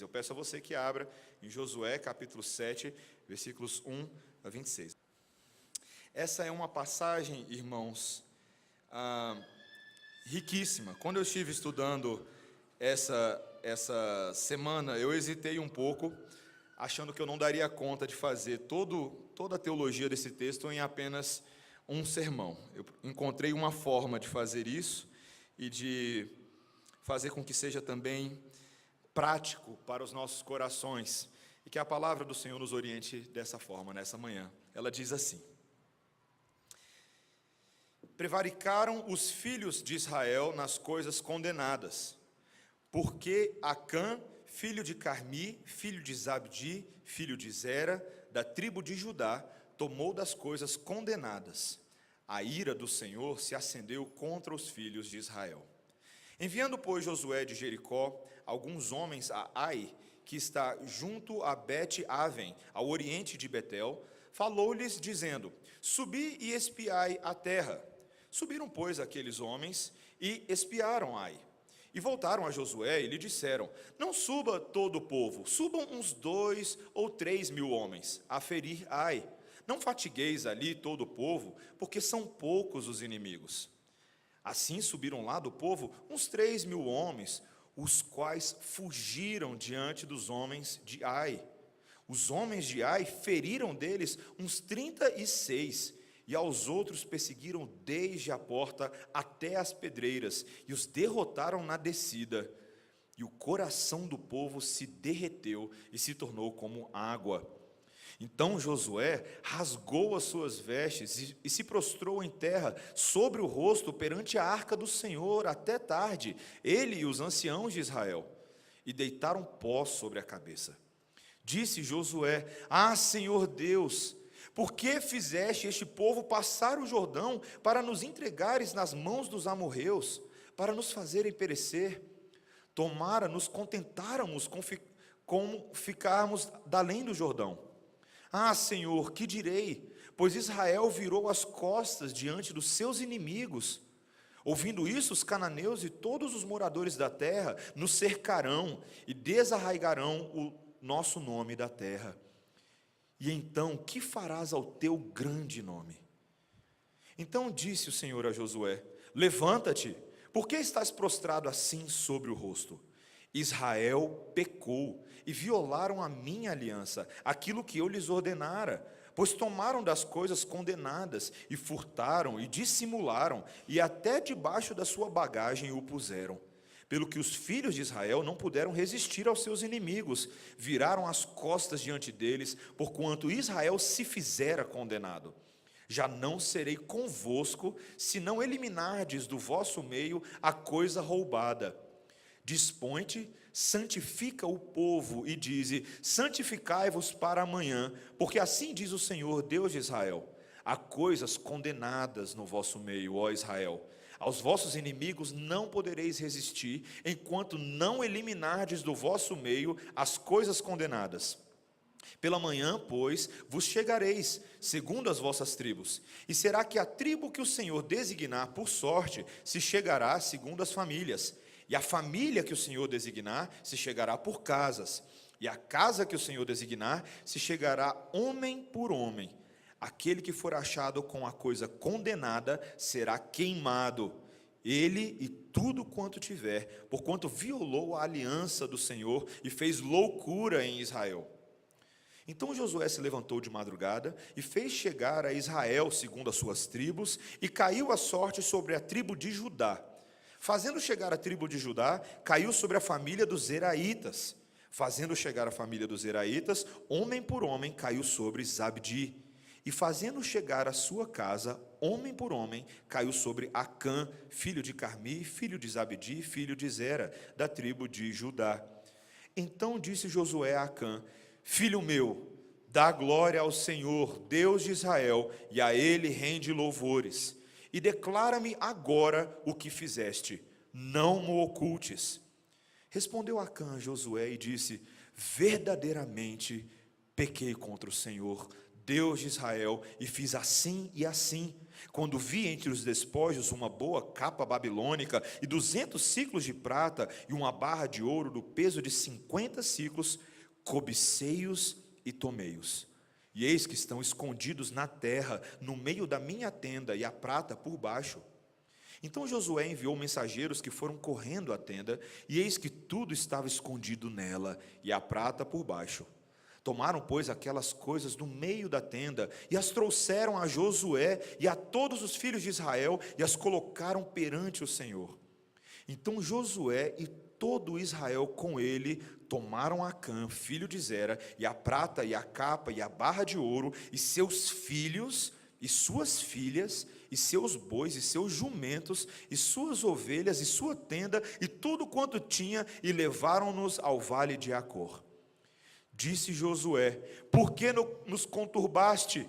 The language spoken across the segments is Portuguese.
Eu peço a você que abra em Josué, capítulo 7, versículos 1 a 26. Essa é uma passagem, irmãos, riquíssima. Quando eu estive estudando essa semana, eu hesitei um pouco, achando que eu não daria conta de fazer toda a teologia desse texto em apenas um sermão. Eu encontrei uma forma de fazer isso e de fazer com que seja também prático para os nossos corações, e que a palavra do Senhor nos oriente dessa forma, nessa manhã. Ela diz assim: prevaricaram os filhos de Israel nas coisas condenadas, porque Acã, filho de Carmi, filho de Zabdi, filho de Zera, da tribo de Judá, tomou das coisas condenadas. A ira do Senhor se acendeu contra os filhos de Israel. Enviando, pois, Josué de Jericó alguns homens a Ai, que está junto a Bet-Aven, ao oriente de Betel, falou-lhes, dizendo: subi e espiai a terra. Subiram, pois, aqueles homens e espiaram Ai. E voltaram a Josué e lhe disseram: não suba todo o povo, subam uns 2 ou 3 mil homens a ferir Ai. Não fatigueis ali todo o povo, porque são poucos os inimigos. Assim subiram lá do povo uns 3 mil homens, os quais fugiram diante dos homens de Ai. Os homens de Ai feriram deles uns 36, e aos outros perseguiram desde a porta até as pedreiras, e os derrotaram na descida. E o coração do povo se derreteu e se tornou como água. Então Josué rasgou as suas vestes e se prostrou em terra sobre o rosto perante a arca do Senhor até tarde, ele e os anciãos de Israel, e deitaram pó sobre a cabeça. Disse Josué: Senhor Deus, por que fizeste este povo passar o Jordão para nos entregares nas mãos dos amorreus, para nos fazerem perecer? Tomara nos contentáramos com ficarmos da além do Jordão. Senhor, que direi? Pois Israel virou as costas diante dos seus inimigos. Ouvindo isso, os cananeus e todos os moradores da terra nos cercarão e desarraigarão o nosso nome da terra. E então, que farás ao teu grande nome? Então disse o Senhor a Josué: levanta-te, por que estás prostrado assim sobre o rosto? Israel pecou e violaram a minha aliança, aquilo que eu lhes ordenara, pois tomaram das coisas condenadas e furtaram e dissimularam, e até debaixo da sua bagagem o puseram. Pelo que os filhos de Israel não puderam resistir aos seus inimigos, viraram as costas diante deles, porquanto Israel se fizera condenado. Já não serei convosco, se não eliminardes do vosso meio a coisa roubada. Dispõe-te, santifica o povo e dize: santificai-vos para amanhã, porque assim diz o Senhor, Deus de Israel: há coisas condenadas no vosso meio, ó Israel. Aos vossos inimigos não podereis resistir, enquanto não eliminardes do vosso meio as coisas condenadas. Pela manhã, pois, vos chegareis, segundo as vossas tribos. E será que a tribo que o Senhor designar por sorte se chegará segundo as famílias. E a família que o Senhor designar se chegará por casas. E a casa que o Senhor designar se chegará homem por homem. Aquele que for achado com a coisa condenada será queimado, ele e tudo quanto tiver, porquanto violou a aliança do Senhor e fez loucura em Israel. Então Josué se levantou de madrugada e fez chegar a Israel segundo as suas tribos, e caiu a sorte sobre a tribo de Judá. Fazendo chegar a tribo de Judá, caiu sobre a família dos Zeraitas. Fazendo chegar a família dos Zeraitas, homem por homem, caiu sobre Zabdi. E fazendo chegar a sua casa, homem por homem, caiu sobre Acã, filho de Carmi, filho de Zabdi, filho de Zera, da tribo de Judá. Então disse Josué a Acã: filho meu, dá glória ao Senhor, Deus de Israel, e a ele rende louvores. E declara-me agora o que fizeste, não mo ocultes. Respondeu Acã a Josué e disse: verdadeiramente pequei contra o Senhor, Deus de Israel, e fiz assim e assim. Quando vi entre os despojos uma boa capa babilônica e 200 siclos de prata e uma barra de ouro do peso de 50 siclos, cobicei-os e tomei-os. E eis que estão escondidos na terra, no meio da minha tenda, e a prata por baixo. Então Josué enviou mensageiros que foram correndo à tenda, e eis que tudo estava escondido nela, e a prata por baixo. Tomaram, pois, aquelas coisas do meio da tenda, e as trouxeram a Josué e a todos os filhos de Israel, e as colocaram perante o Senhor. Então Josué e todo Israel com ele tomaram Acã, filho de Zera, e a prata, e a capa, e a barra de ouro, e seus filhos, e suas filhas, e seus bois, e seus jumentos, e suas ovelhas, e sua tenda, e tudo quanto tinha, e levaram-nos ao vale de Acor. Disse Josué: por que nos conturbaste?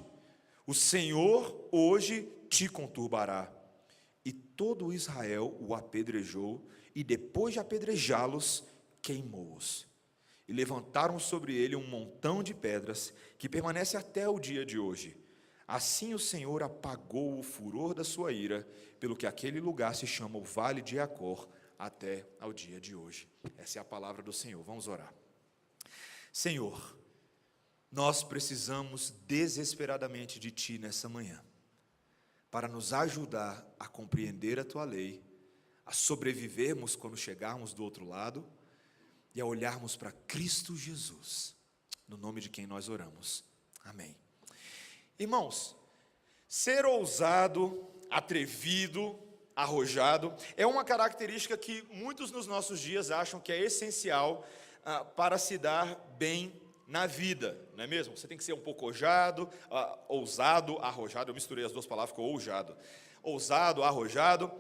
O Senhor hoje te conturbará. E todo Israel o apedrejou, e depois de apedrejá-los, queimou-os. E levantaram sobre ele um montão de pedras, que permanece até o dia de hoje. Assim o Senhor apagou o furor da sua ira, pelo que aquele lugar se chama o Vale de Acor, até ao dia de hoje. Essa é a palavra do Senhor. Vamos orar. Senhor, nós precisamos desesperadamente de Ti nessa manhã, para nos ajudar a compreender a Tua lei, a sobrevivermos quando chegarmos do outro lado, e a olharmos para Cristo Jesus, no nome de quem nós oramos. Amém. Irmãos, ser ousado, atrevido, arrojado, é uma característica que muitos nos nossos dias acham que é essencial para se dar bem na vida, não é mesmo? Você tem que ser um pouco ousado, arrojado, eu misturei as duas palavras, ficou ousado. Ousado, arrojado,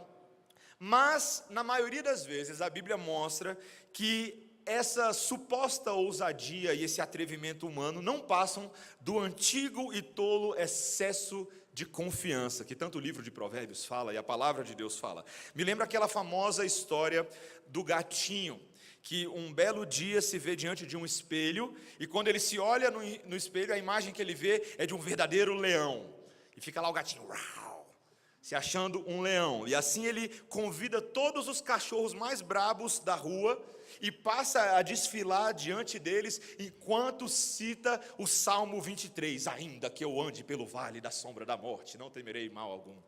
mas na maioria das vezes a Bíblia mostra que essa suposta ousadia e esse atrevimento humano não passam do antigo e tolo excesso de confiança, que tanto o livro de Provérbios fala e a palavra de Deus fala. Me lembra aquela famosa história do gatinho, que um belo dia se vê diante de um espelho, e quando ele se olha no espelho, a imagem que ele vê é de um verdadeiro leão, e fica lá o gatinho, uau, se achando um leão, e assim ele convida todos os cachorros mais brabos da rua, e passa a desfilar diante deles, enquanto cita o Salmo 23, ainda que eu ande pelo vale da sombra da morte, não temerei mal algum.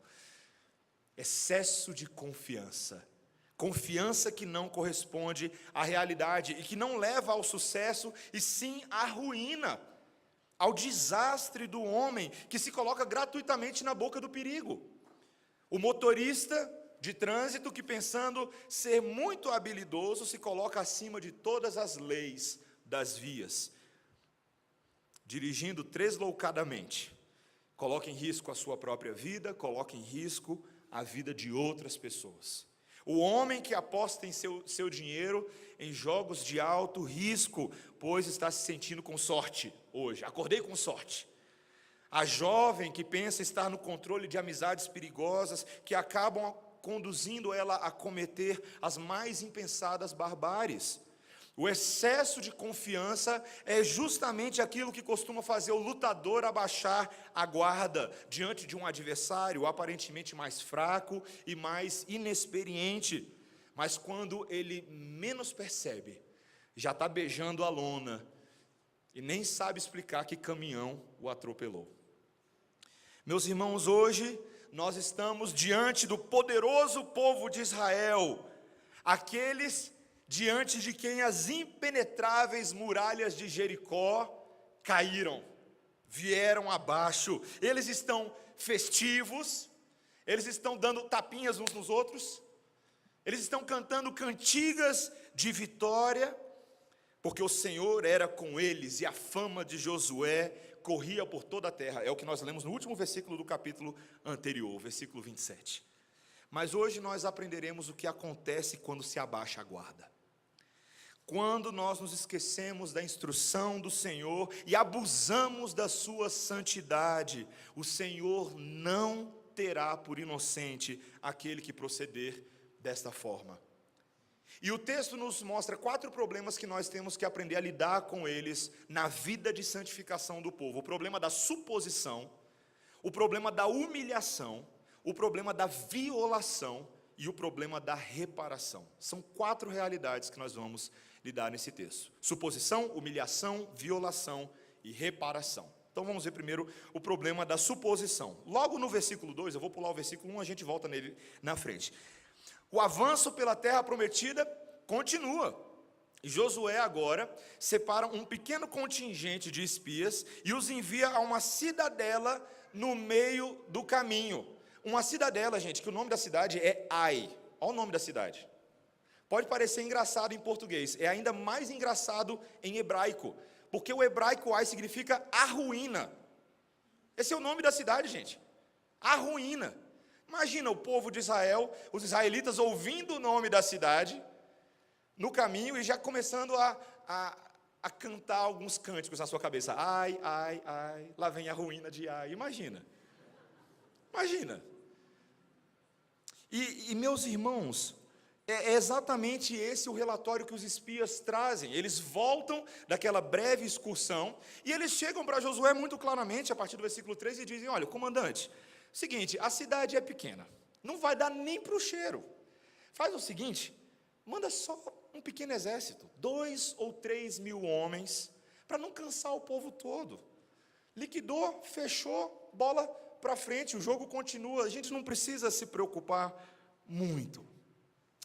Excesso de confiança, confiança que não corresponde à realidade, e que não leva ao sucesso, e sim à ruína, ao desastre do homem, que se coloca gratuitamente na boca do perigo. O motorista de trânsito que, pensando ser muito habilidoso, se coloca acima de todas as leis das vias, dirigindo tresloucadamente, coloca em risco a sua própria vida, coloca em risco a vida de outras pessoas. O homem que aposta em seu dinheiro em jogos de alto risco, pois está se sentindo com sorte hoje, acordei com sorte. A jovem que pensa estar no controle de amizades perigosas, que acabam conduzindo ela a cometer as mais impensadas barbáries. O excesso de confiança é justamente aquilo que costuma fazer o lutador abaixar a guarda diante de um adversário aparentemente mais fraco e mais inexperiente, mas quando ele menos percebe, já está beijando a lona e nem sabe explicar que caminhão o atropelou. Meus irmãos, hoje nós estamos diante do poderoso povo de Israel, aqueles diante de quem as impenetráveis muralhas de Jericó caíram, vieram abaixo. Eles estão festivos, eles estão dando tapinhas uns nos outros, eles estão cantando cantigas de vitória, porque o Senhor era com eles, e a fama de Josué corria por toda a terra. É o que nós lemos no último versículo do capítulo anterior, versículo 27. Mas hoje nós aprenderemos o que acontece quando se abaixa a guarda. Quando nós nos esquecemos da instrução do Senhor e abusamos da sua santidade, o Senhor não terá por inocente aquele que proceder desta forma. E o texto nos mostra 4 problemas que nós temos que aprender a lidar com eles na vida de santificação do povo. O problema da suposição, o problema da humilhação, o problema da violação e o problema da reparação. São 4 realidades que nós vamos lidar nesse texto: suposição, humilhação, violação e reparação. Então vamos ver primeiro o problema da suposição. Logo no versículo 2, eu vou pular o versículo 1, a gente volta nele na frente. O avanço pela terra prometida continua. E Josué agora separa um pequeno contingente de espias e os envia a uma cidadela no meio do caminho. Uma cidadela, gente, que o nome da cidade é Ai. Olha o nome da cidade. Pode parecer engraçado em português, é ainda mais engraçado em hebraico, porque o hebraico Ai significa a ruína. Esse é o nome da cidade, gente. A ruína. Imagina o povo de Israel, os israelitas ouvindo o nome da cidade no caminho e já começando a cantar alguns cânticos na sua cabeça. Ai, ai, ai, lá vem a ruína de Ai. Imagina. E meus irmãos, é exatamente esse o relatório que os espias trazem. Eles voltam daquela breve excursão e eles chegam para Josué muito claramente, a partir do versículo 3, e dizem: olha, comandante, seguinte, a cidade é pequena, não vai dar nem para o cheiro. Faz o seguinte, manda só um pequeno exército, 2 ou 3 mil homens, para não cansar o povo todo. Liquidou, fechou, bola para frente, o jogo continua, a gente não precisa se preocupar muito.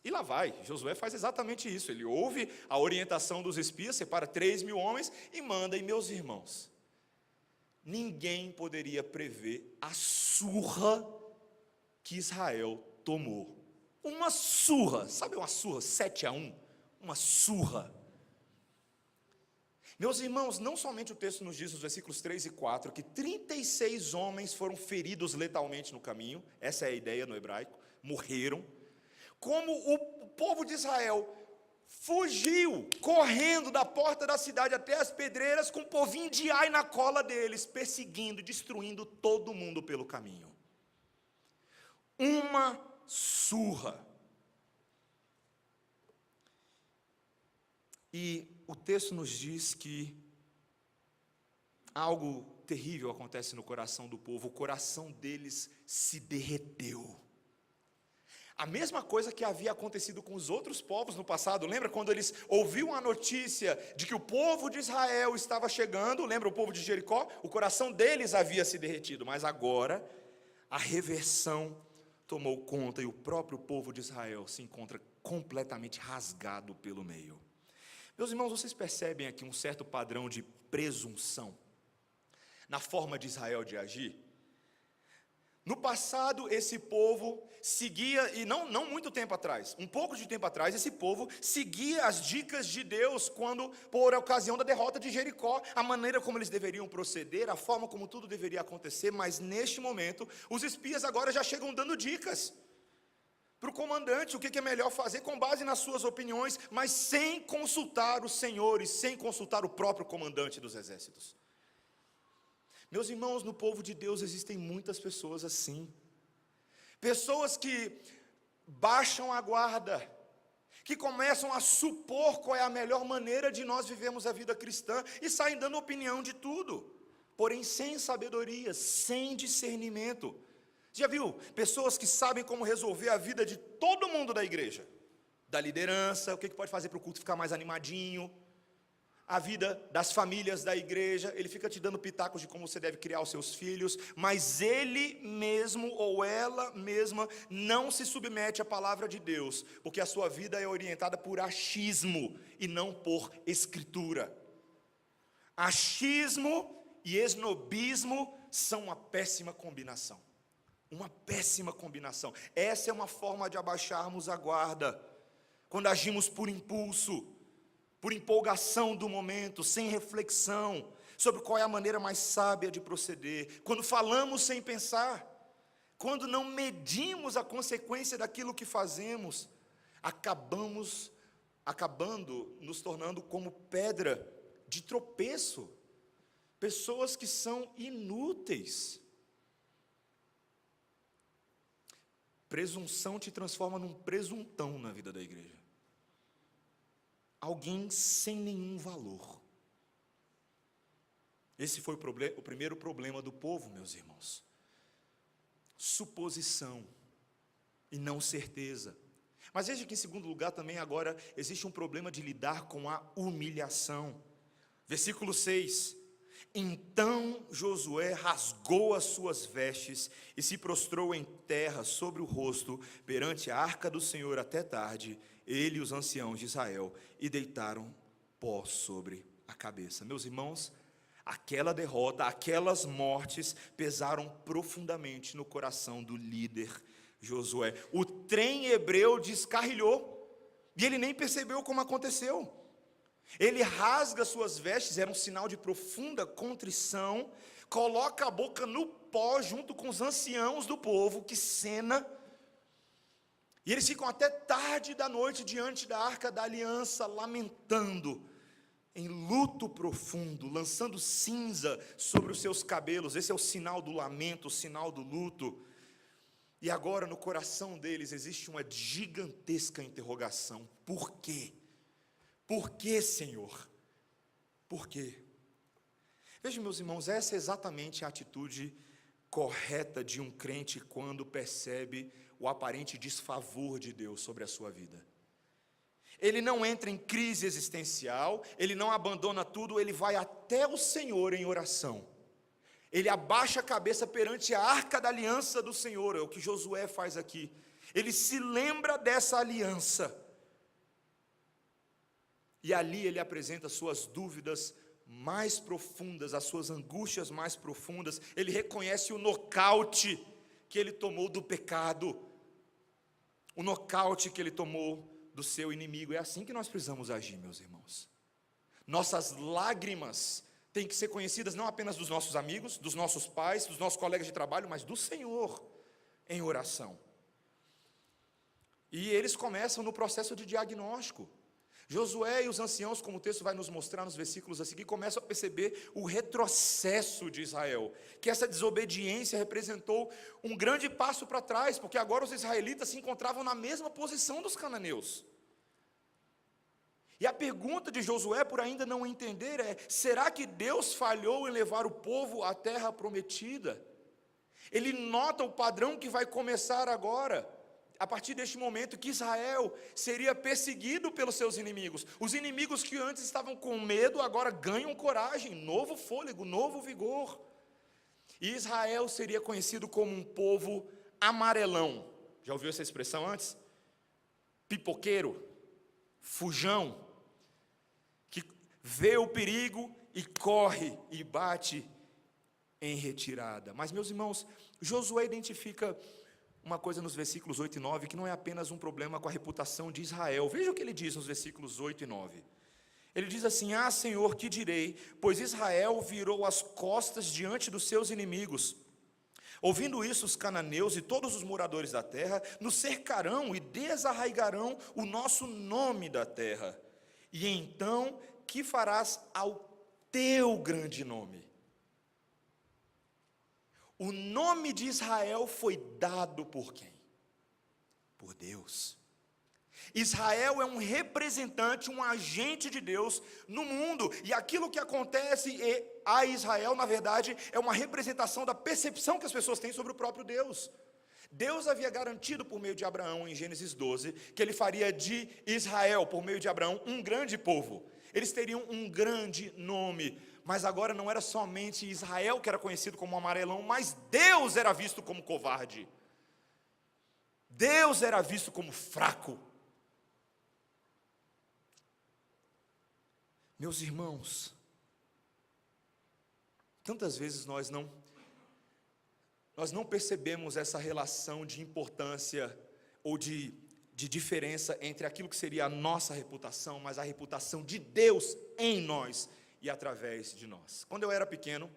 E lá vai, Josué faz exatamente isso, ele ouve a orientação dos espias, separa 3 mil homens e manda. E meus irmãos, ninguém poderia prever a surra que Israel tomou. Uma surra, sabe uma surra, 7-1? Uma surra. Meus irmãos, não somente o texto nos diz, nos versículos 3 e 4, que 36 homens foram feridos letalmente no caminho, essa é a ideia no hebraico, morreram, como o povo de Israel fugiu, correndo da porta da cidade até as pedreiras, com um povinho de Ai na cola deles, perseguindo e destruindo todo mundo pelo caminho. Uma surra. E o texto nos diz que algo terrível acontece no coração do povo, o coração deles se derreteu. A mesma coisa que havia acontecido com os outros povos no passado. Lembra quando eles ouviram a notícia de que o povo de Israel estava chegando? Lembra o povo de Jericó? O coração deles havia se derretido, mas agora a reversão tomou conta e o próprio povo de Israel se encontra completamente rasgado pelo meio. Meus irmãos, vocês percebem aqui um certo padrão de presunção na forma de Israel de agir? No passado, esse povo seguia, e não muito tempo atrás, um pouco de tempo atrás, esse povo seguia as dicas de Deus quando, por ocasião da derrota de Jericó, a maneira como eles deveriam proceder, a forma como tudo deveria acontecer, mas neste momento, os espias agora já chegam dando dicas para o comandante, o que é melhor fazer com base nas suas opiniões, mas sem consultar os senhores, sem consultar o próprio comandante dos exércitos. Meus irmãos, no povo de Deus existem muitas pessoas assim, pessoas que baixam a guarda, que começam a supor qual é a melhor maneira de nós vivermos a vida cristã e saem dando opinião de tudo, porém sem sabedoria, sem discernimento. Já viu pessoas que sabem como resolver a vida de todo mundo da igreja, da liderança, o que pode fazer para o culto ficar mais animadinho, a vida das famílias da igreja, ele fica te dando pitacos de como você deve criar os seus filhos, mas ele mesmo ou ela mesma não se submete à palavra de Deus, porque a sua vida é orientada por achismo e não por escritura. Achismo e esnobismo são uma péssima combinação. Uma péssima combinação. Essa é uma forma de abaixarmos a guarda, quando agimos por impulso, por empolgação do momento, sem reflexão sobre qual é a maneira mais sábia de proceder, quando falamos sem pensar, quando não medimos a consequência daquilo que fazemos, acabando nos tornando como pedra de tropeço, pessoas que são inúteis. Presunção te transforma num presuntão na vida da igreja. alguém sem nenhum valor. Esse foi o primeiro problema do povo, meus irmãos. Suposição e não certeza. Mas veja que em segundo lugar também agora existe um problema de lidar com a humilhação. Versículo 6. Então Josué rasgou as suas vestes e se prostrou em terra sobre o rosto perante a arca do Senhor até tarde, ele e os anciãos de Israel, e deitaram pó sobre a cabeça. Meus irmãos, aquela derrota, aquelas mortes pesaram profundamente no coração do líder Josué. O trem hebreu descarrilhou e ele nem percebeu como aconteceu. Ele rasga suas vestes, era um sinal de profunda contrição, coloca a boca no pó junto com os anciãos do povo, que cena, e eles ficam até tarde da noite diante da arca da aliança, lamentando, em luto profundo, lançando cinza sobre os seus cabelos. Esse é o sinal do lamento, o sinal do luto. E agora no coração deles existe uma gigantesca interrogação: por quê? Por que, Senhor? Por quê? Vejam, meus irmãos, essa é exatamente a atitude correta de um crente quando percebe o aparente desfavor de Deus sobre a sua vida. Ele não entra em crise existencial, ele não abandona tudo, ele vai até o Senhor em oração. Ele abaixa a cabeça perante a arca da aliança do Senhor, é o que Josué faz aqui. Ele se lembra dessa aliança. E ali ele apresenta suas dúvidas mais profundas, as suas angústias mais profundas. Ele reconhece o nocaute que ele tomou do pecado, o nocaute que ele tomou do seu inimigo. É assim que nós precisamos agir, meus irmãos. Nossas lágrimas têm que ser conhecidas não apenas dos nossos amigos, dos nossos pais, dos nossos colegas de trabalho, mas do Senhor em oração. E eles começam no processo de diagnóstico. Josué e os anciãos, como o texto vai nos mostrar nos versículos a seguir, começam a perceber o retrocesso de Israel, que essa desobediência representou um grande passo para trás, porque agora os israelitas se encontravam na mesma posição dos cananeus. E a pergunta de Josué, por ainda não entender, é: será que Deus falhou em levar o povo à terra prometida? Ele nota o padrão que vai começar agora, a partir deste momento, que Israel seria perseguido pelos seus inimigos. Os inimigos que antes estavam com medo, agora ganham coragem, novo fôlego, novo vigor. E Israel seria conhecido como um povo amarelão. Já ouviu essa expressão antes? Pipoqueiro, fujão, que vê o perigo e corre e bate em retirada. Mas, meus irmãos, Josué identifica uma coisa nos versículos 8 e 9, que não é apenas um problema com a reputação de Israel. Veja o que ele diz nos versículos 8 e 9. Ele diz assim: ah, Senhor, que direi? Pois Israel virou as costas diante dos seus inimigos. Ouvindo isso, os cananeus e todos os moradores da terra nos cercarão e desarraigarão o nosso nome da terra. E então, que farás ao teu grande nome? O nome de Israel foi dado por quem? Por Deus. Israel é um representante, um agente de Deus no mundo. E aquilo que acontece a Israel, na verdade, é uma representação da percepção que as pessoas têm sobre o próprio Deus. Deus havia garantido por meio de Abraão, em Gênesis 12, que ele faria de Israel, por meio de Abraão, um grande povo. Eles teriam um grande nome. Mas agora não era somente Israel que era conhecido como amarelão, mas Deus era visto como covarde. Deus era visto como fraco. Meus irmãos, tantas vezes nós não percebemos essa relação de importância ou de diferença entre aquilo que seria a nossa reputação, mas a reputação de Deus em nós e através de nós. Quando eu era pequeno,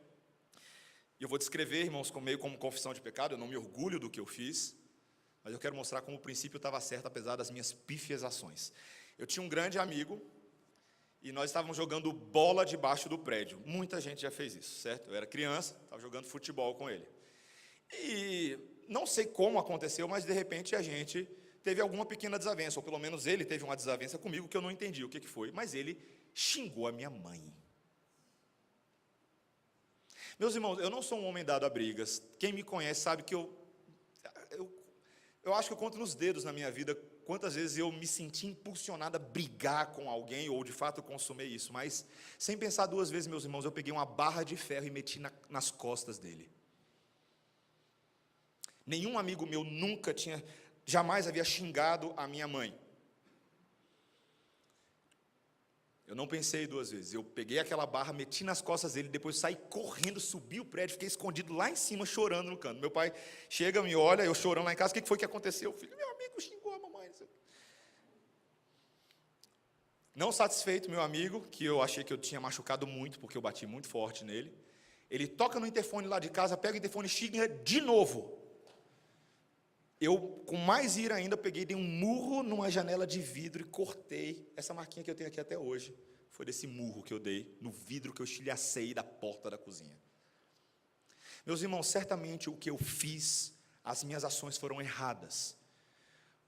e eu vou descrever, irmãos, meio como confissão de pecado, eu não me orgulho do que eu fiz, mas eu quero mostrar como o princípio estava certo, apesar das minhas pífias ações. Eu tinha um grande amigo, e nós estávamos jogando bola debaixo do prédio. Muita gente já fez isso, certo? Eu era criança, estava jogando futebol com ele. E não sei como aconteceu, mas de repente a gente teve alguma pequena desavença, ou pelo menos ele teve uma desavença comigo que eu não entendi o que foi, mas ele xingou a minha mãe. Meus irmãos, eu não sou um homem dado a brigas. Quem me conhece sabe que eu acho que eu conto nos dedos na minha vida quantas vezes eu me senti impulsionado a brigar com alguém, ou de fato consumei isso, mas sem pensar duas vezes, meus irmãos, eu peguei uma barra de ferro e meti nas costas dele. Nenhum amigo meu jamais havia xingado a minha mãe. Eu não pensei duas vezes, eu peguei aquela barra, meti nas costas dele, depois saí correndo, subi o prédio, fiquei escondido lá em cima, chorando no canto. Meu pai chega, me olha, eu chorando lá em casa, o que foi que aconteceu? Filho, meu amigo xingou a mamãe. Não satisfeito, meu amigo, que eu achei que eu tinha machucado muito, porque eu bati muito forte nele, ele toca no interfone lá de casa, pega o interfone e xinga de novo. Eu, com mais ira ainda, dei um murro numa janela de vidro e cortei. Essa marquinha que eu tenho aqui até hoje foi desse murro que eu dei no vidro que eu estilhacei da porta da cozinha. Meus irmãos, certamente o que eu fiz, as minhas ações foram erradas,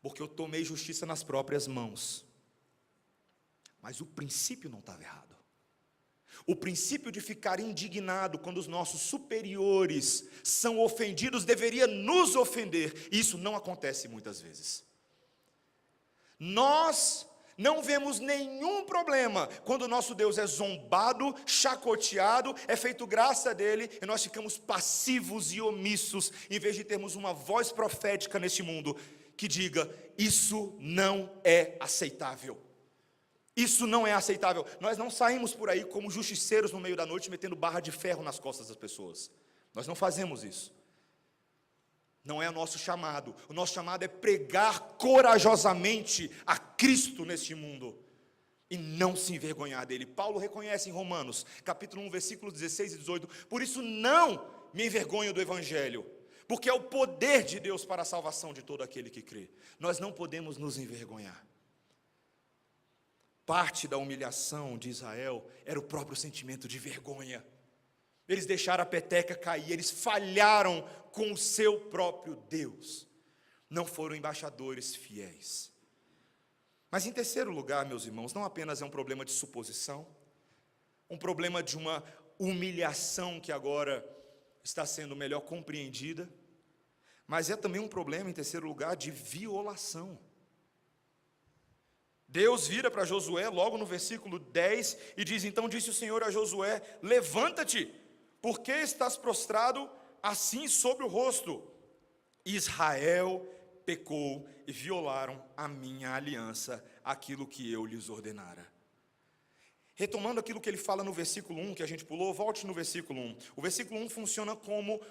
porque eu tomei justiça nas próprias mãos. Mas o princípio não estava errado. O princípio de ficar indignado quando os nossos superiores são ofendidos deveria nos ofender. Isso não acontece muitas vezes. Nós não vemos nenhum problema quando o nosso Deus é zombado, chacoteado, é feito graça dele, e nós ficamos passivos e omissos, em vez de termos uma voz profética neste mundo, que diga, isso não é aceitável. Isso não é aceitável. Nós não saímos por aí como justiceiros no meio da noite, metendo barra de ferro nas costas das pessoas. Nós não fazemos isso. Não é o nosso chamado. O nosso chamado é pregar corajosamente a Cristo neste mundo e não se envergonhar dele. Paulo reconhece em Romanos, capítulo 1, versículos 16 e 18, por isso não me envergonho do Evangelho, porque é o poder de Deus para a salvação de todo aquele que crê. Nós não podemos nos envergonhar. Parte da humilhação de Israel era o próprio sentimento de vergonha. Eles deixaram a peteca cair, eles falharam com o seu próprio Deus. Não foram embaixadores fiéis. Mas em terceiro lugar, meus irmãos, não apenas é um problema de suposição, um problema de uma humilhação que agora está sendo melhor compreendida, mas é também um problema, em terceiro lugar, de violação. Deus vira para Josué logo no versículo 10 e diz, então disse o Senhor a Josué, levanta-te, porque estás prostrado assim sobre o rosto? Israel pecou e violaram a minha aliança, aquilo que eu lhes ordenara. Retomando aquilo que ele fala no versículo 1, que a gente pulou, volte no versículo 1. O versículo 1 funciona como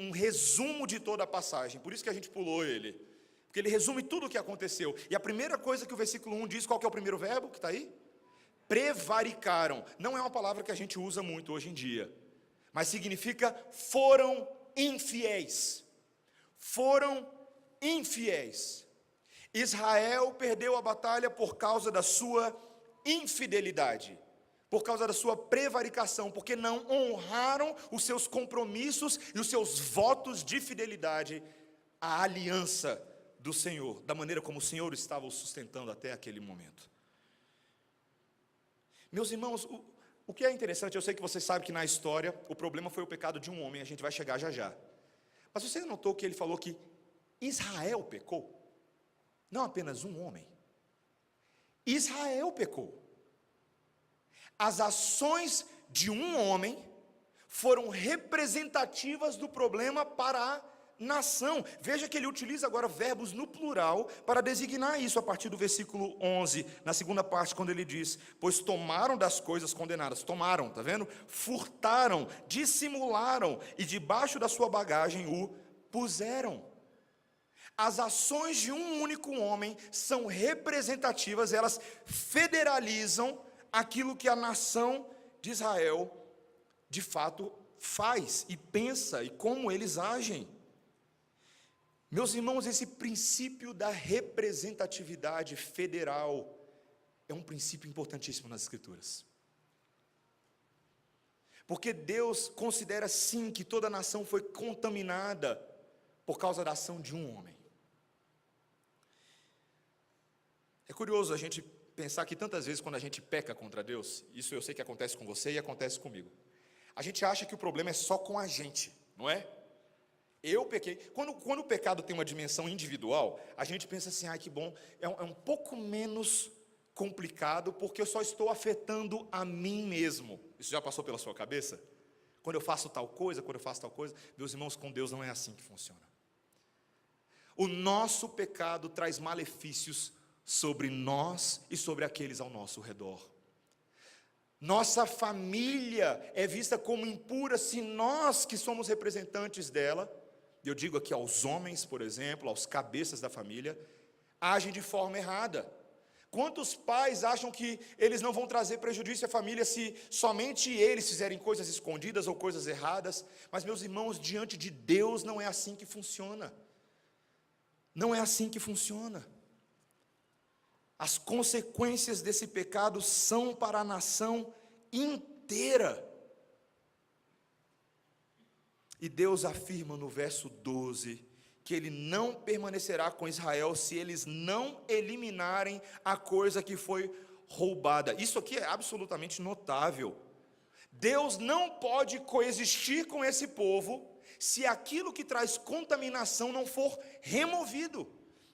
um resumo de toda a passagem, por isso que a gente pulou ele. Porque ele resume tudo o que aconteceu. E a primeira coisa que o versículo 1 diz, qual que é o primeiro verbo que está aí? Prevaricaram. Não é uma palavra que a gente usa muito hoje em dia, mas significa foram infiéis. Foram infiéis. Israel perdeu a batalha por causa da sua infidelidade, por causa da sua prevaricação, porque não honraram os seus compromissos e os seus votos de fidelidade à aliança do Senhor, da maneira como o Senhor estava o sustentando até aquele momento. Meus irmãos, o que é interessante, eu sei que você sabe que na história o problema foi o pecado de um homem, a gente vai chegar já já. Mas você notou que ele falou que Israel pecou? Não apenas um homem. Israel pecou. As ações de um homem foram representativas do problema para a nação. Veja que ele utiliza agora verbos no plural para designar isso a partir do versículo 11, na segunda parte, quando ele diz, pois tomaram das coisas condenadas, tomaram, está vendo? Furtaram, dissimularam e debaixo da sua bagagem o puseram. As ações de um único homem são representativas, elas federalizam aquilo que a nação de Israel de fato faz e pensa e como eles agem. Meus irmãos, esse princípio da representatividade federal é um princípio importantíssimo nas Escrituras. Porque Deus considera sim que toda a nação foi contaminada por causa da ação de um homem. É curioso a gente pensar que tantas vezes quando a gente peca contra Deus, isso eu sei que acontece com você e acontece comigo, a gente acha que o problema é só com a gente, não é? Eu pequei. Quando o pecado tem uma dimensão individual, a gente pensa assim, que bom, é um pouco menos complicado, porque eu só estou afetando a mim mesmo. Isso já passou pela sua cabeça? Quando eu faço tal coisa, meus irmãos, com Deus não é assim que funciona. O nosso pecado traz malefícios sobre nós e sobre aqueles ao nosso redor. Nossa família é vista como impura se nós, que somos representantes dela, eu digo aqui aos homens, por exemplo, aos cabeças da família, agem de forma errada. Quantos pais acham que eles não vão trazer prejuízo à família se somente eles fizerem coisas escondidas ou coisas erradas? Mas, meus irmãos, diante de Deus não é assim que funciona. Não é assim que funciona. As consequências desse pecado são para a nação inteira. E Deus afirma no verso 12, que Ele não permanecerá com Israel se eles não eliminarem a coisa que foi roubada. Isso aqui é absolutamente notável. Deus não pode coexistir com esse povo se aquilo que traz contaminação não for removido,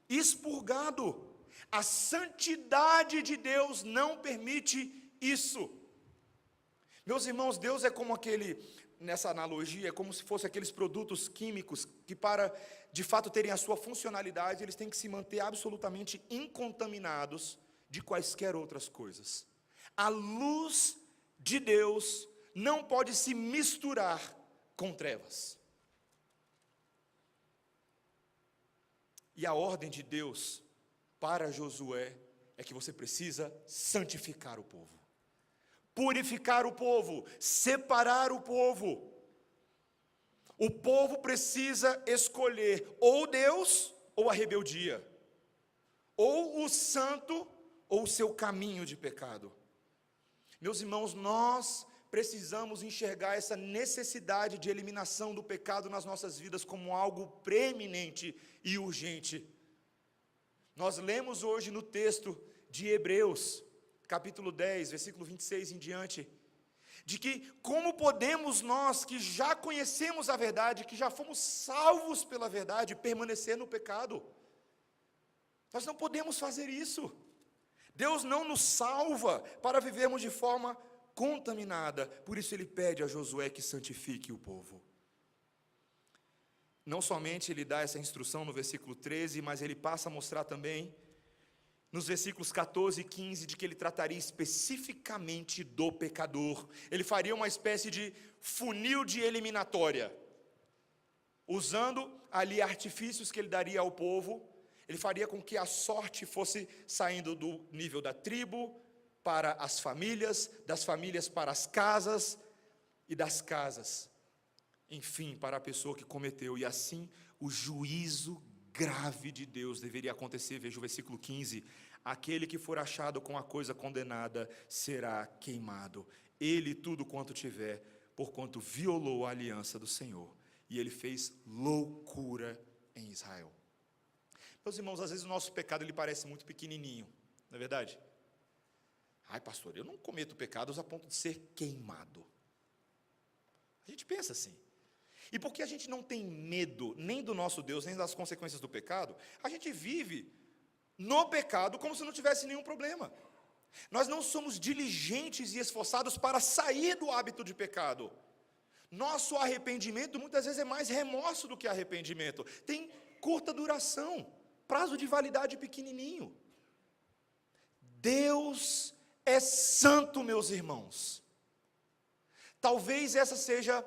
expurgado. A santidade de Deus não permite isso. Meus irmãos, Deus é como nessa analogia, é como se fossem aqueles produtos químicos que, para de fato terem a sua funcionalidade, eles têm que se manter absolutamente incontaminados de quaisquer outras coisas. A luz de Deus não pode se misturar com trevas. E a ordem de Deus para Josué é que você precisa santificar o povo, purificar o povo, separar o povo. O povo precisa escolher ou Deus ou a rebeldia, ou o santo ou o seu caminho de pecado. Meus irmãos, nós precisamos enxergar essa necessidade de eliminação do pecado nas nossas vidas como algo preeminente e urgente. Nós lemos hoje no texto de Hebreus, capítulo 10, versículo 26 em diante, de que como podemos nós, que já conhecemos a verdade, que já fomos salvos pela verdade, permanecer no pecado? Nós não podemos fazer isso. Deus não nos salva para vivermos de forma contaminada, por isso Ele pede a Josué que santifique o povo. Não somente Ele dá essa instrução no versículo 13, mas Ele passa a mostrar também, nos versículos 14 e 15, de que Ele trataria especificamente do pecador. Ele faria uma espécie de funil de eliminatória, usando ali artifícios que Ele daria ao povo. Ele faria com que a sorte fosse saindo do nível da tribo para as famílias, das famílias para as casas, e das casas, enfim, para a pessoa que cometeu. E assim, o juízo grave de Deus deveria acontecer. Veja o versículo 15: aquele que for achado com a coisa condenada será queimado, ele tudo quanto tiver, porquanto violou a aliança do Senhor, e ele fez loucura em Israel. Meus irmãos, às vezes o nosso pecado ele parece muito pequenininho, não é verdade? Ai, pastor, eu não cometo pecados a ponto de ser queimado. A gente pensa assim. E porque a gente não tem medo nem do nosso Deus, nem das consequências do pecado, a gente vive no pecado como se não tivesse nenhum problema. Nós não somos diligentes e esforçados para sair do hábito de pecado. Nosso arrependimento muitas vezes é mais remorso do que arrependimento. Tem curta duração, prazo de validade pequenininho. Deus é santo, meus irmãos. Talvez essa seja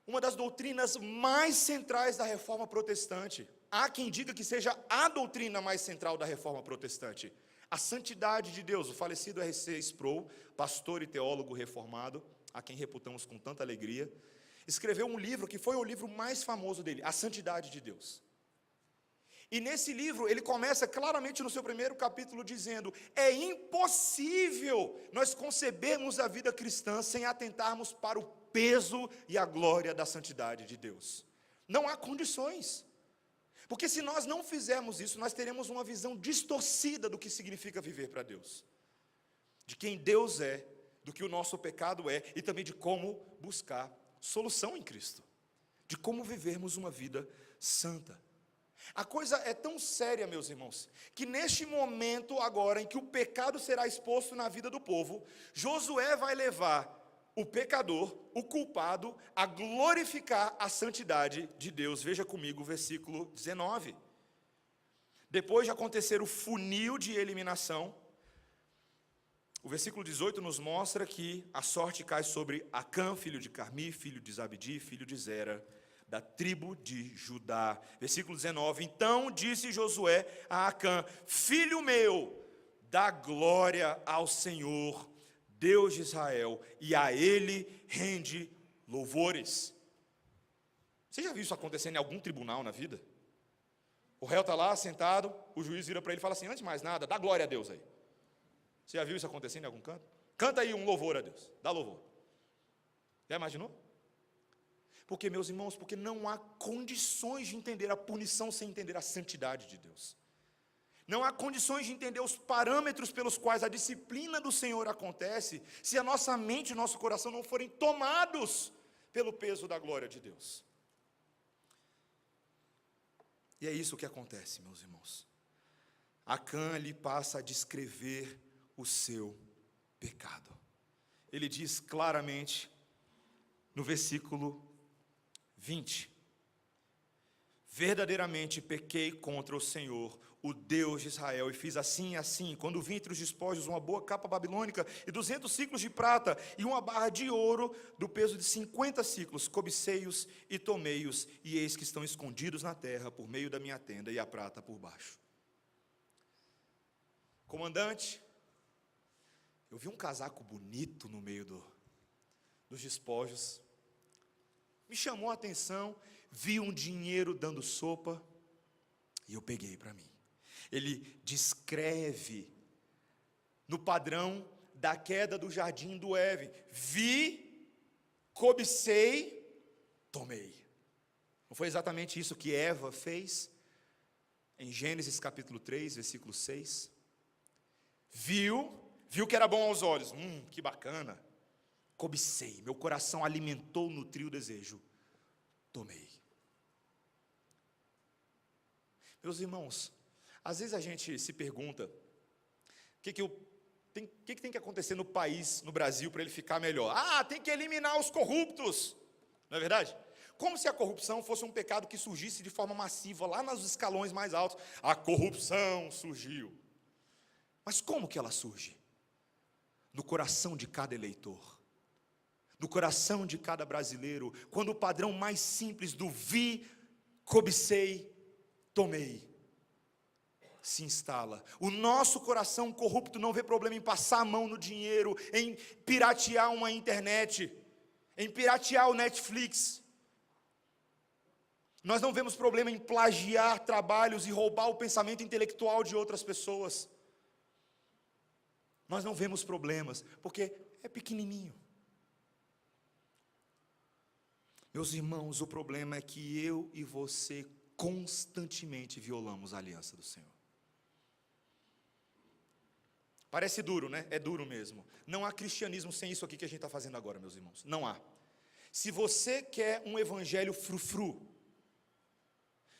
uma das doutrinas mais centrais da Reforma Protestante. Há quem diga que seja a doutrina mais central da Reforma Protestante. A santidade de Deus. O falecido R.C. Sproul, pastor e teólogo reformado, a quem reputamos com tanta alegria, escreveu um livro que foi o livro mais famoso dele, A Santidade de Deus. E nesse livro ele começa claramente no seu primeiro capítulo dizendo: é impossível nós concebermos a vida cristã sem atentarmos para o peso e a glória da santidade de Deus. Não há condições. Porque se nós não fizermos isso, nós teremos uma visão distorcida do que significa viver para Deus, de quem Deus é, do que o nosso pecado é, e também de como buscar solução em Cristo, de como vivermos uma vida santa. A coisa é tão séria, meus irmãos, que neste momento agora em que o pecado será exposto na vida do povo, Josué vai levar o pecador, o culpado, a glorificar a santidade de Deus. Veja comigo o versículo 19. Depois de acontecer o funil de eliminação, o versículo 18 nos mostra que a sorte cai sobre Acã, filho de Carmi, filho de Zabdi, filho de Zera, da tribo de Judá. Versículo 19, então disse Josué a Acã, filho meu, dá glória ao Senhor, Deus de Israel, e a Ele rende louvores. Você já viu isso acontecendo em algum tribunal na vida? O réu está lá sentado, o juiz vira para ele e fala assim, antes de mais nada, dá glória a Deus aí. Você já viu isso acontecendo em algum canto? Canta aí um louvor a Deus, dá louvor. Já imaginou? Porque, meus irmãos, porque não há condições de entender a punição sem entender a santidade de Deus. Não há condições de entender os parâmetros pelos quais a disciplina do Senhor acontece, se a nossa mente e o nosso coração não forem tomados pelo peso da glória de Deus. E é isso que acontece, meus irmãos. Acã lhe passa a descrever o seu pecado. Ele diz claramente, no versículo 20, verdadeiramente pequei contra o Senhor, o Deus de Israel, e fiz assim e assim, quando vi entre os despojos uma boa capa babilônica, e 200 ciclos de prata, e uma barra de ouro, do peso de 50 ciclos, cobicei-os e tomei-os, e eis que estão escondidos na terra, por meio da minha tenda, e a prata por baixo. Comandante, eu vi um casaco bonito no meio dos despojos, me chamou a atenção, vi um dinheiro dando sopa, e eu peguei para mim. Ele descreve no padrão da queda do jardim do Éden, vi, cobicei, tomei. Não foi exatamente isso que Eva fez? Em Gênesis capítulo 3, versículo 6. Viu que era bom aos olhos, que bacana. Cobicei, meu coração alimentou, nutriu o desejo, tomei. Meus irmãos, às vezes a gente se pergunta, o que tem que acontecer no país, no Brasil, para ele ficar melhor? Tem que eliminar os corruptos, não é verdade? Como se a corrupção fosse um pecado que surgisse de forma massiva, lá nos escalões mais altos. A corrupção surgiu. Mas como que ela surge? No coração de cada eleitor, no coração de cada brasileiro, quando o padrão mais simples do vi, cobicei, tomei, se instala. O nosso coração corrupto não vê problema em passar a mão no dinheiro, em piratear uma internet, em piratear o Netflix. Nós não vemos problema em plagiar trabalhos e roubar o pensamento intelectual de outras pessoas. Nós não vemos problemas, porque é pequenininho. Meus irmãos, o problema é que eu e você constantemente violamos a aliança do Senhor. Parece duro, né? É duro mesmo. Não há cristianismo sem isso aqui que a gente está fazendo agora, meus irmãos. Não há. Se você quer um evangelho frufru,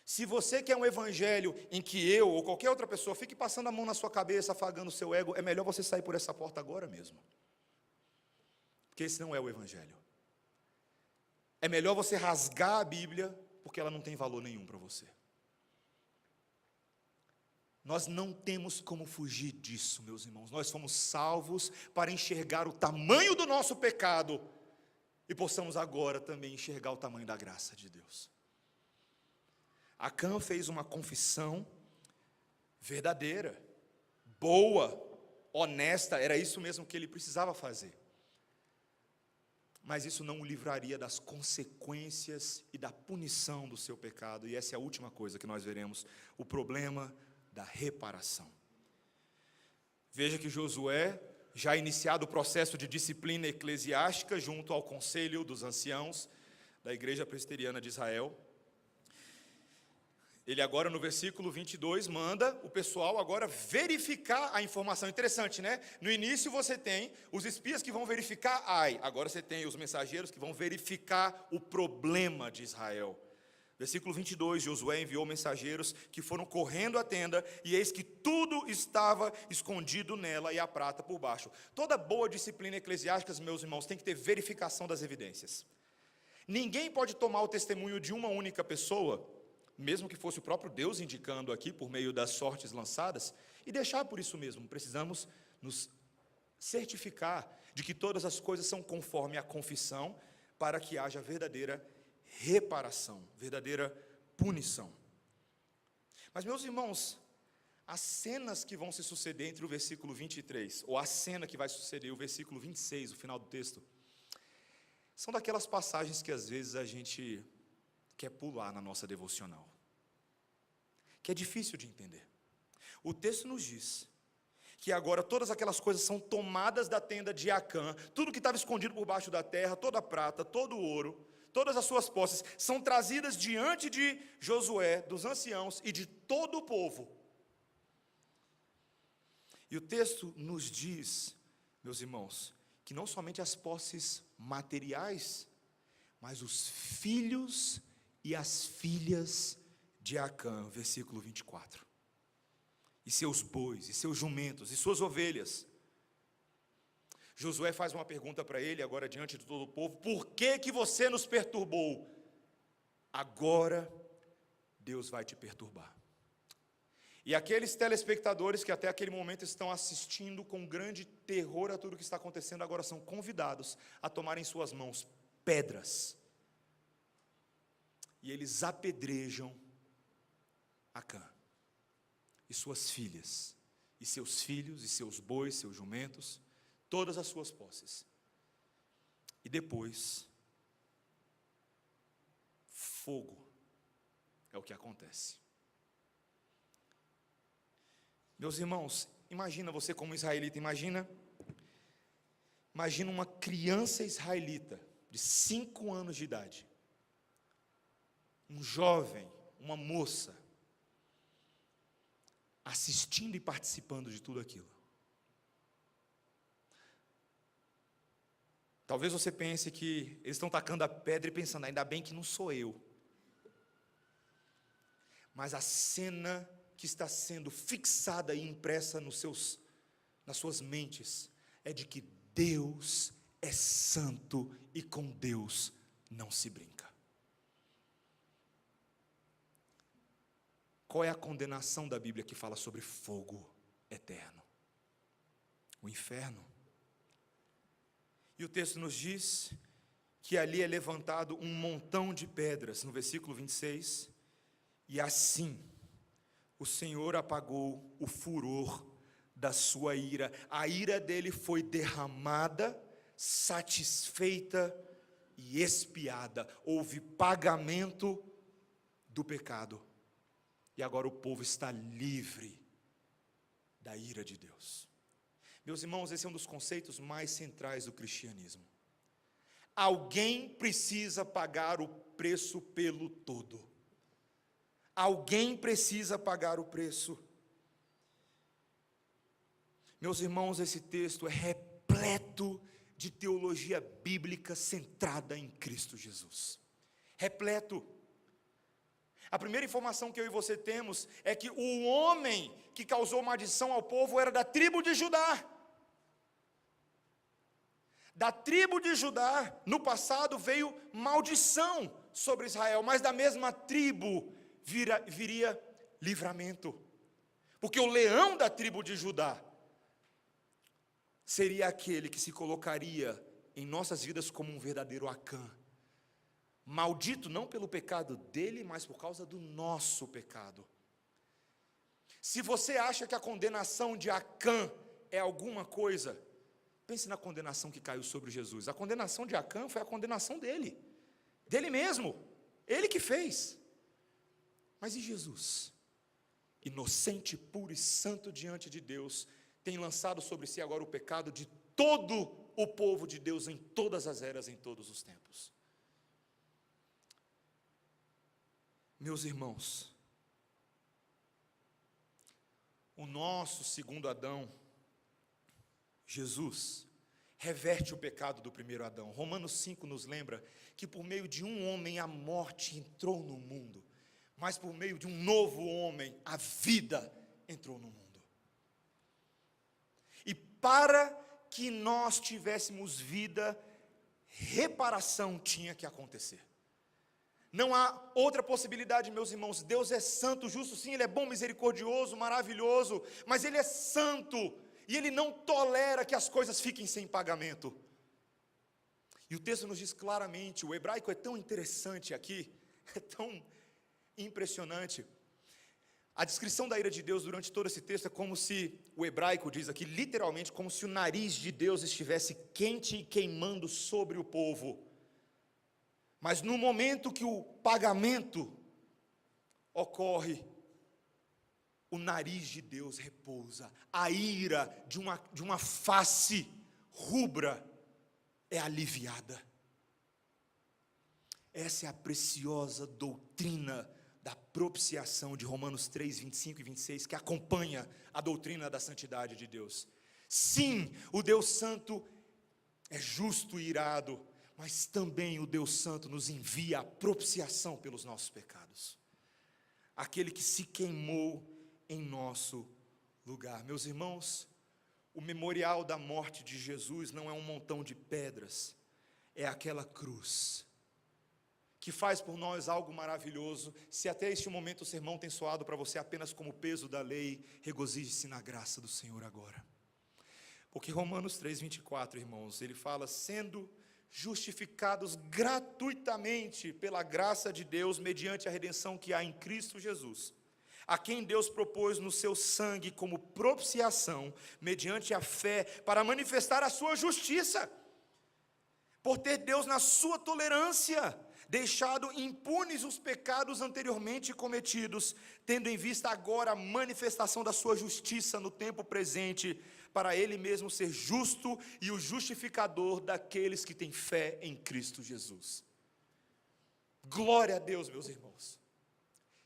se você quer um evangelho em que eu ou qualquer outra pessoa fique passando a mão na sua cabeça, afagando o seu ego, é melhor você sair por essa porta agora mesmo. Porque esse não é o evangelho. É melhor você rasgar a Bíblia, porque ela não tem valor nenhum para você. Nós não temos como fugir disso, meus irmãos. Nós fomos salvos para enxergar o tamanho do nosso pecado e possamos agora também enxergar o tamanho da graça de Deus. Acã fez uma confissão verdadeira, boa, honesta, era isso mesmo que ele precisava fazer. Mas isso não o livraria das consequências e da punição do seu pecado. E essa é a última coisa que nós veremos, o problema da reparação. Veja que Josué, já iniciado o processo de disciplina eclesiástica junto ao conselho dos anciãos da Igreja Presbiteriana de Israel, Ele agora no versículo 22 manda o pessoal agora verificar a informação. Interessante, né? No início você tem os espias que vão verificar Ai. Agora você tem os mensageiros que vão verificar o problema de Israel. Versículo 22, Josué enviou mensageiros que foram correndo à tenda, e eis que tudo estava escondido nela e a prata por baixo. Toda boa disciplina eclesiástica, meus irmãos, tem que ter verificação das evidências. Ninguém pode tomar o testemunho de uma única pessoa, mesmo que fosse o próprio Deus indicando aqui, por meio das sortes lançadas, e deixar por isso mesmo. Precisamos nos certificar de que todas as coisas são conforme a confissão, para que haja verdadeira reparação, verdadeira punição. Mas, meus irmãos, as cenas que vão se suceder entre o versículo 23, ou a cena que vai suceder, o versículo 26, o final do texto, são daquelas passagens que às vezes a gente quer pular na nossa devocional, que é difícil de entender. O texto nos diz que agora todas aquelas coisas são tomadas da tenda de Acã, tudo que estava escondido por baixo da terra, toda a prata, todo o ouro, todas as suas posses, são trazidas diante de Josué, dos anciãos e de todo o povo. E o texto nos diz, meus irmãos, que não somente as posses materiais, mas os filhos e as filhas de Acã, versículo 24. E seus bois, e seus jumentos, e suas ovelhas. Josué faz uma pergunta para ele, agora diante de todo o povo: por que que você nos perturbou? Agora Deus vai te perturbar. E aqueles telespectadores que até aquele momento estão assistindo com grande terror a tudo que está acontecendo, agora são convidados a tomar em suas mãos pedras. E eles apedrejam Acã, e suas filhas, e seus filhos, e seus bois, seus jumentos, todas as suas posses. E depois, fogo é o que acontece. Meus irmãos, imagina você como israelita, imagina uma criança israelita de 5 anos de idade, um jovem, uma moça, assistindo e participando de tudo aquilo. Talvez você pense que eles estão tacando a pedra e pensando: ainda bem que não sou eu. Mas a cena que está sendo fixada e impressa nas suas mentes é de que Deus é santo e com Deus não se brinca. Qual é a condenação da Bíblia que fala sobre fogo eterno? O inferno. E o texto nos diz que ali é levantado um montão de pedras, no versículo 26, e assim o Senhor apagou o furor da sua ira. A ira dele foi derramada, satisfeita e expiada. Houve pagamento do pecado. E agora o povo está livre da ira de Deus. Meus irmãos, esse é um dos conceitos mais centrais do cristianismo. Alguém precisa pagar o preço pelo todo. Alguém precisa pagar o preço. Meus irmãos, esse texto é repleto de teologia bíblica centrada em Cristo Jesus. Repleto. A primeira informação que eu e você temos é que o homem que causou maldição ao povo era da tribo de Judá. Da tribo de Judá, no passado, veio maldição sobre Israel, mas da mesma tribo viria livramento. Porque o leão da tribo de Judá seria aquele que se colocaria em nossas vidas como um verdadeiro Acã. Maldito não pelo pecado dele, mas por causa do nosso pecado. Se você acha que a condenação de Acã é alguma coisa, pense na condenação que caiu sobre Jesus. A condenação de Acã foi a condenação dele mesmo, ele que fez. Mas e Jesus? Inocente, puro e santo diante de Deus, tem lançado sobre si agora o pecado de todo o povo de Deus em todas as eras, em todos os tempos. Meus irmãos, O nosso segundo Adão, Jesus, reverte o pecado do primeiro Adão. Romanos 5 nos lembra que por meio de um homem a morte entrou no mundo, mas por meio de um novo homem a vida entrou no mundo. E para que nós tivéssemos vida, reparação tinha que acontecer. Não há outra possibilidade, meus irmãos. Deus é santo, justo, sim, Ele é bom, misericordioso, maravilhoso, mas Ele é santo, e Ele não tolera que as coisas fiquem sem pagamento. E o texto nos diz claramente, o hebraico é tão interessante aqui, é tão impressionante. A descrição da ira de Deus durante todo esse texto é como se, o hebraico diz aqui, literalmente, como se o nariz de Deus estivesse quente e queimando sobre o povo. Mas no momento que o pagamento ocorre, o nariz de Deus repousa, a ira de uma face rubra é aliviada. Essa é a preciosa doutrina da propiciação de Romanos 3, 25 e 26, que acompanha a doutrina da santidade de Deus. Sim, o Deus Santo é justo e irado, mas também o Deus Santo nos envia a propiciação pelos nossos pecados. Aquele que se queimou em nosso lugar. Meus irmãos, o memorial da morte de Jesus não é um montão de pedras, é aquela cruz, que faz por nós algo maravilhoso. Se até este momento o sermão tem soado para você apenas como peso da lei, regozije-se na graça do Senhor agora. Porque Romanos 3, 24, irmãos, ele fala, sendo justificados gratuitamente pela graça de Deus, mediante a redenção que há em Cristo Jesus, a quem Deus propôs no seu sangue como propiciação, mediante a fé, para manifestar a sua justiça, por ter Deus na sua tolerância deixado impunes os pecados anteriormente cometidos, tendo em vista agora a manifestação da sua justiça no tempo presente, para Ele mesmo ser justo e o justificador daqueles que têm fé em Cristo Jesus. Glória a Deus, meus irmãos.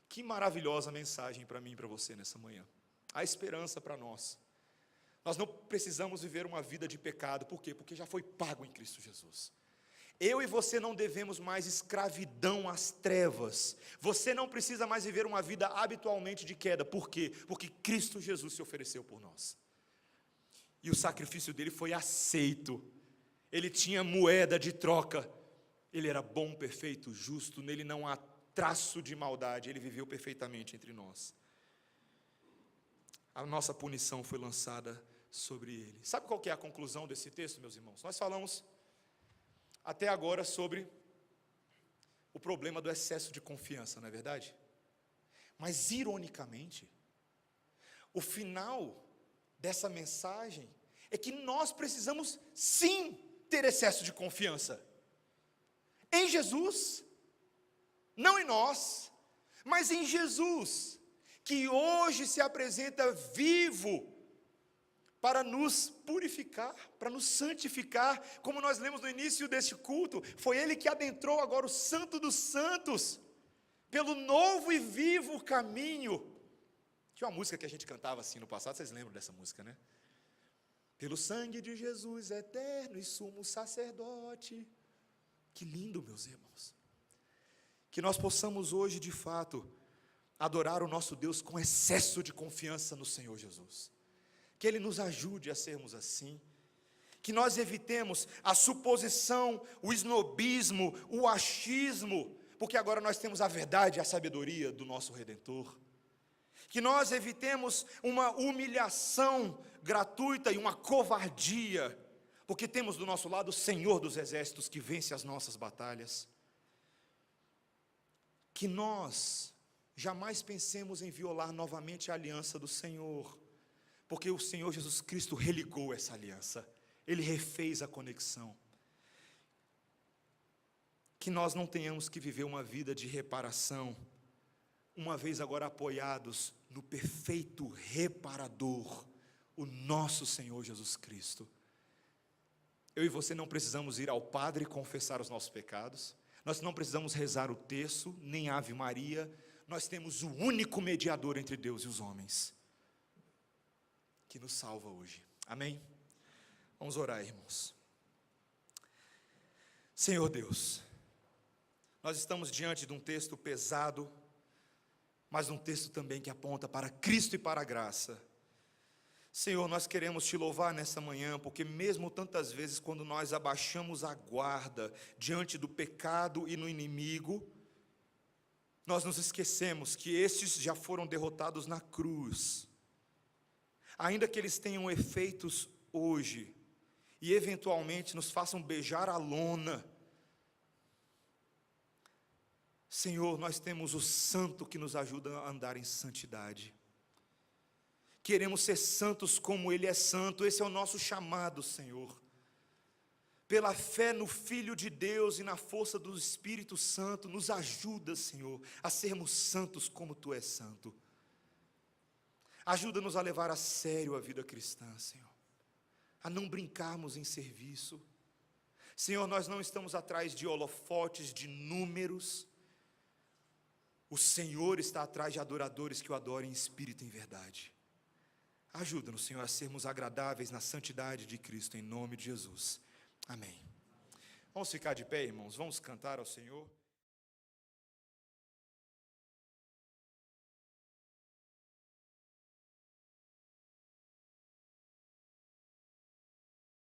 Que maravilhosa mensagem para mim e para você nessa manhã. Há esperança para nós. Nós não precisamos viver uma vida de pecado. Por quê? Porque já foi pago em Cristo Jesus. Eu e você não devemos mais escravidão às trevas. Você não precisa mais viver uma vida habitualmente de queda. Por quê? Porque Cristo Jesus se ofereceu por nós. E o sacrifício dele foi aceito. Ele tinha moeda de troca. Ele era bom, perfeito, justo. Nele não há traço de maldade. Ele viveu perfeitamente entre nós. A nossa punição foi lançada sobre ele. Sabe qual que é a conclusão desse texto, meus irmãos? Nós falamos até agora sobre o problema do excesso de confiança, não é verdade? Mas, ironicamente, o final dessa mensagem é que nós precisamos sim ter excesso de confiança em Jesus, não em nós, mas em Jesus, que hoje se apresenta vivo para nos purificar, para nos santificar, como nós lemos no início deste culto. Foi Ele que adentrou agora o Santo dos Santos, pelo novo e vivo caminho. Tinha uma música que a gente cantava assim no passado, vocês lembram dessa música, né? Pelo sangue de Jesus eterno e sumo sacerdote. Que lindo, meus irmãos. Que nós possamos hoje, de fato, adorar o nosso Deus com excesso de confiança no Senhor Jesus. Que Ele nos ajude a sermos assim. Que nós evitemos a suposição, o esnobismo, o achismo, porque agora nós temos a verdade e a sabedoria do nosso Redentor. Que nós evitemos uma humilhação gratuita e uma covardia, porque temos do nosso lado o Senhor dos Exércitos que vence as nossas batalhas. Que nós jamais pensemos em violar novamente a aliança do Senhor, porque o Senhor Jesus Cristo religou essa aliança, Ele refez a conexão. Que nós não tenhamos que viver uma vida de reparação, uma vez agora apoiados no perfeito reparador, o nosso Senhor Jesus Cristo. Eu e você não precisamos ir ao Padre confessar os nossos pecados, nós não precisamos rezar o terço, nem Ave Maria, nós temos o único mediador entre Deus e os homens, que nos salva hoje. Amém? Vamos orar, irmãos. Senhor Deus, nós estamos diante de um texto pesado, mas um texto também que aponta para Cristo e para a graça. Senhor, nós queremos te louvar nessa manhã, porque mesmo tantas vezes quando nós abaixamos a guarda diante do pecado e no inimigo, nós nos esquecemos que estes já foram derrotados na cruz. Ainda que eles tenham efeitos hoje, e eventualmente nos façam beijar a lona, Senhor, nós temos o Santo que nos ajuda a andar em santidade. Queremos ser santos como Ele é santo, esse é o nosso chamado, Senhor. Pela fé no Filho de Deus e na força do Espírito Santo, nos ajuda, Senhor, a sermos santos como Tu és santo. Ajuda-nos a levar a sério a vida cristã, Senhor, a não brincarmos em serviço. Senhor, nós não estamos atrás de holofotes, de números. O Senhor está atrás de adoradores que o adorem em espírito e em verdade. Ajuda-nos, Senhor, a sermos agradáveis na santidade de Cristo, em nome de Jesus. Amém. Vamos ficar de pé, irmãos, vamos cantar ao Senhor.